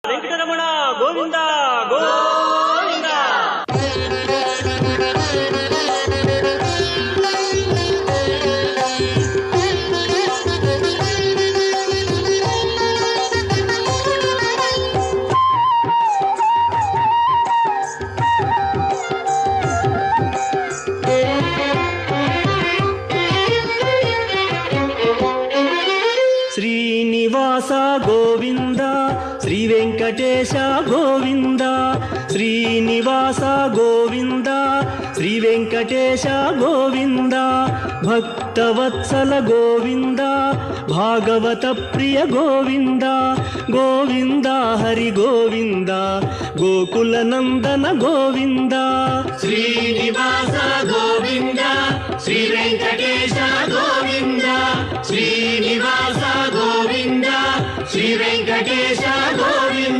Venkataramana Govinda Govinda. Srinivasa Govinda Shri Venkatesha Govinda, Srinivasa Govinda Shri Venkatesha Govinda, Bhaktavatsala Govinda Bhagavata Priya Govinda, Govinda Hari Govinda Gokula Nandana Govinda. Srinivasa Govinda Shri Venkatesha Govinda, Srinivasa Govinda Shri Venkatesha